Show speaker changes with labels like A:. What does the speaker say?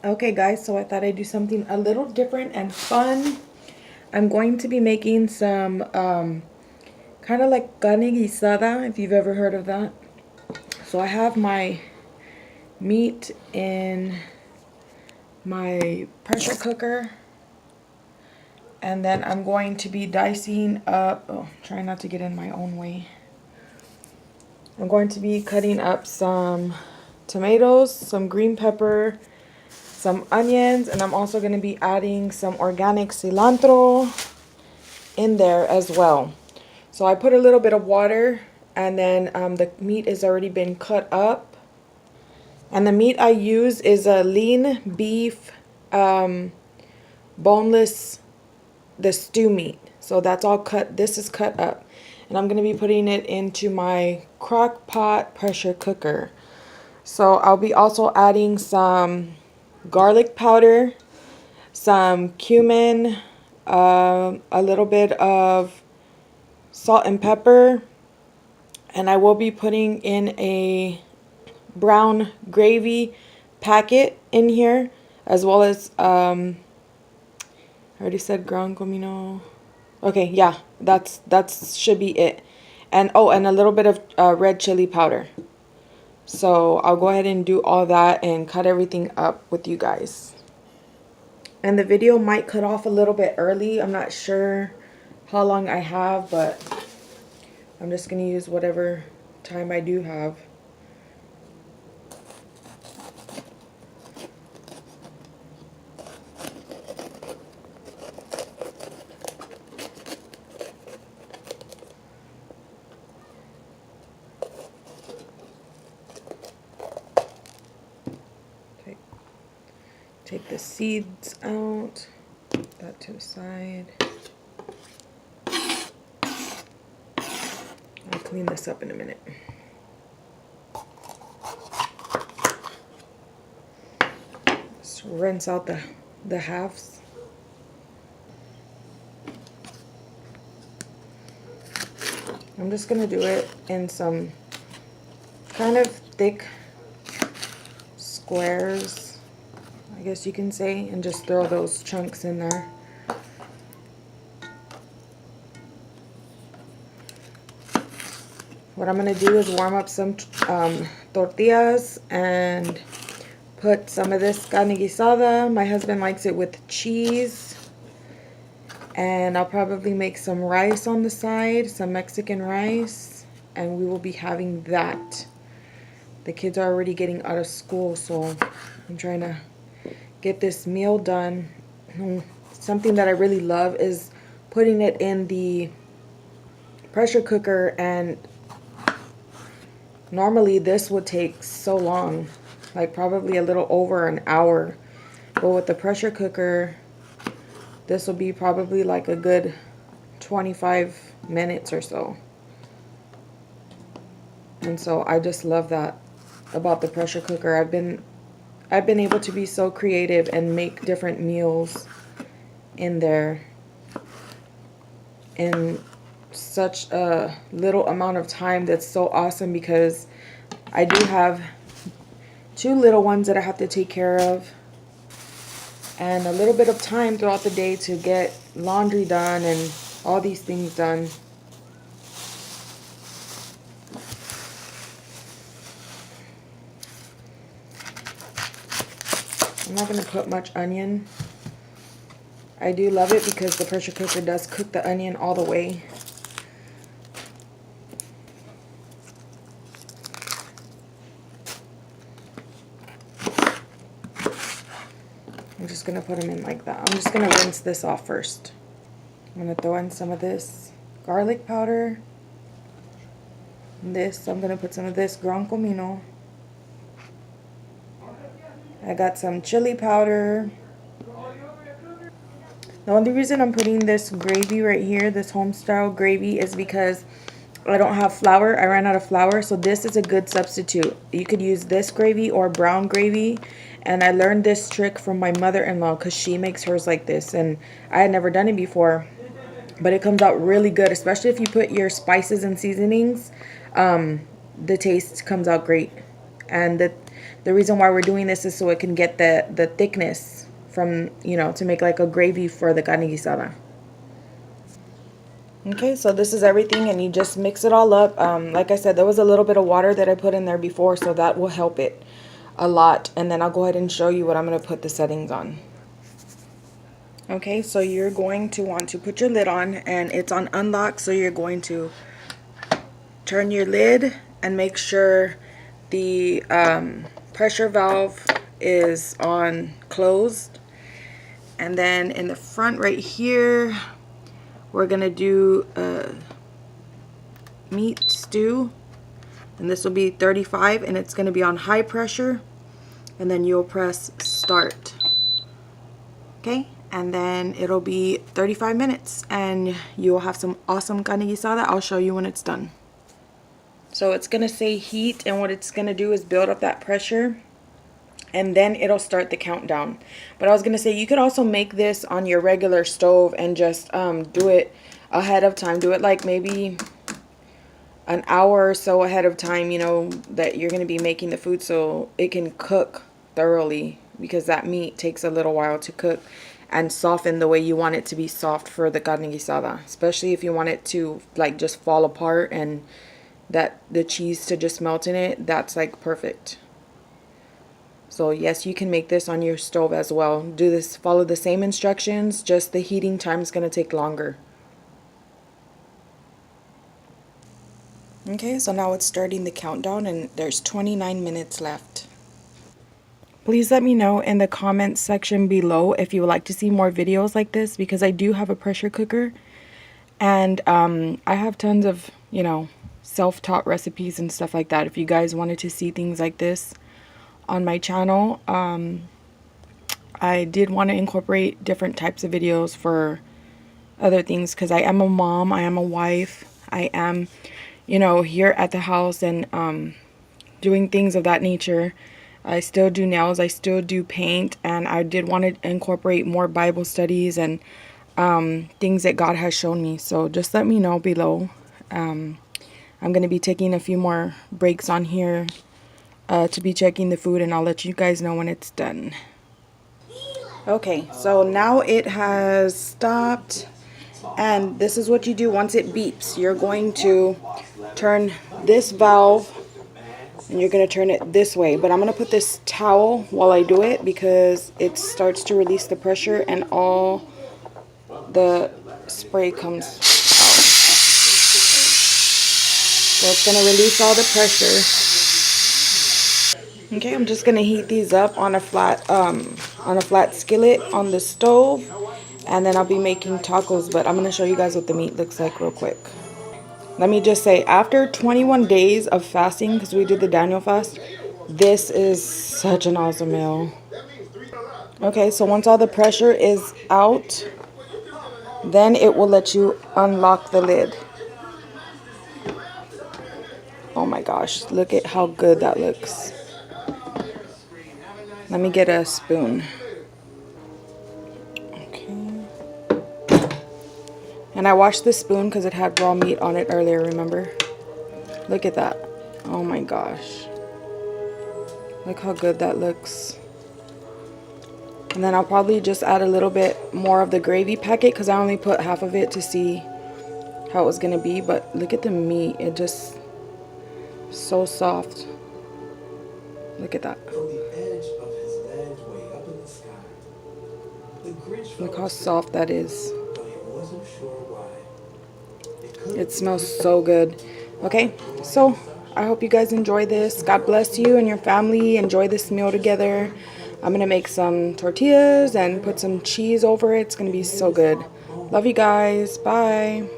A: Okay guys, so I thought I'd do something a little different and fun. I'm going to be making some kind of like carne guisada, if you've ever heard of that. So I have my meat in my pressure cooker, and then I'm going to be dicing up, trying not to get in my own way. I'm going to be cutting up some tomatoes, some green pepper, some onions, and I'm also going to be adding some organic cilantro in there as well. So I put a little bit of water, and then the meat has already been cut up. And the meat I use is a lean beef, boneless, the stew meat. So that's all cut. This is cut up. And I'm going to be putting it into my Crock-Pot pressure cooker. So I'll be also adding some garlic powder, some cumin, a little bit of salt and pepper, and I will be putting in a brown gravy packet in here, as well as I already said ground comino. Okay, yeah, that should be it. And oh, and a little bit of red chili powder. So I'll go ahead and do all that and cut everything up with you guys. And the video might cut off a little bit early. I'm not sure how long I have, but I'm just going to use whatever time I do have. Take the seeds out, put that to the side. I'll clean this up in a minute. Just rinse out the halves. I'm just gonna do it in some kind of thick squares, I guess you can say, and just throw those chunks in there. What I'm going to do is warm up some tortillas and put some of this carne guisada. My husband likes it with cheese. And I'll probably make some rice on the side, some Mexican rice, and we will be having that. The kids are already getting out of school, so I'm trying to get this meal done. Something that I really love is putting it in the pressure cooker, and normally this would take so long, like probably a little over an hour, but with the pressure cooker this will be probably like a good 25 minutes or so. And so I just love that about the pressure cooker. I've been able to be so creative and make different meals in there in such a little amount of time. That's so awesome, because I do have 2 little ones that I have to take care of, and a little bit of time throughout the day to get laundry done and all these things done. I'm not going to put much onion. I do love it because the pressure cooker does cook the onion all the way. I'm just going to put them in like that. I'm just going to rinse this off first. I'm going to throw in some of this garlic powder. I'm going to put some of this ground comino. I got some chili powder. The only reason I'm putting this gravy right here, this home style gravy, is because I don't have flour. I ran out of flour, so this is a good substitute. You could use this gravy or brown gravy, and I learned this trick from my mother-in-law because she makes hers like this, and I had never done it before, but it comes out really good, especially if you put your spices and seasonings. The taste comes out great, and The reason why we're doing this is so it can get the thickness from, you know, to make like a gravy for the carne guisada. Okay, so this is everything, and you just mix it all up. Like I said, there was a little bit of water that I put in there before, so that will help it a lot. And then I'll go ahead and show you what I'm going to put the settings on. Okay, so you're going to want to put your lid on, and it's on unlock, so you're going to turn your lid and make sure the pressure valve is on closed. And then in the front right here, we're gonna do a meat stew, and this will be 35, and it's gonna be on high pressure, and then you'll press start. Okay, and then it'll be 35 minutes and you'll have some awesome carne guisada. I'll show you when it's done. So it's gonna say heat, and what it's gonna do is build up that pressure, and then it'll start the countdown. But I was gonna say, you could also make this on your regular stove and just do it ahead of time. Do it like maybe an hour or so ahead of time, you know, that you're gonna be making the food, so it can cook thoroughly, because that meat takes a little while to cook and soften the way you want it to be soft for the carne guisada. Especially if you want it to like just fall apart and that the cheese to just melt in it, that's like perfect. So yes, you can make this on your stove as well. Do this, follow the same instructions, just the heating time is going to take longer. Okay, so now it's starting the countdown, and there's 29 minutes left. Please let me know in the comments section below if you would like to see more videos like this, because I do have a pressure cooker, and I have tons of, you know, self-taught recipes and stuff like that. If you guys wanted to see things like this on my channel, I did want to incorporate different types of videos for other things, because I am a mom, I am a wife, I am, you know, here at the house and doing things of that nature. I still do nails, I still do paint, and I did want to incorporate more Bible studies and things that God has shown me. So just let me know below. I'm going to be taking a few more breaks on here to be checking the food, and I'll let you guys know when it's done. Okay, so now it has stopped, and this is what you do once it beeps. You're going to turn this valve, and you're going to turn it this way, but I'm going to put this towel while I do it, because it starts to release the pressure and all the spray comes out. So it's going to release all the pressure. Okay, I'm just going to heat these up on a flat skillet on the stove, and then I'll be making tacos, but I'm going to show you guys what the meat looks like real quick. Let me just say, after 21 days of fasting, because we did the Daniel fast, this is such an awesome meal. Okay, so once all the pressure is out, then it will let you unlock the lid. Oh my gosh, look at how good that looks. Let me get a spoon. Okay. And I washed the spoon because it had raw meat on it earlier, remember? Look at that. Oh my gosh. Look how good that looks. And then I'll probably just add a little bit more of the gravy packet, because I only put half of it to see how it was going to be. But look at the meat. It just so soft. Look at that. Look how soft that is. It smells so good. Okay, so I hope you guys enjoy this. God bless you and your family. Enjoy this meal together. I'm going to make some tortillas and put some cheese over it. It's going to be so good. Love you guys. Bye.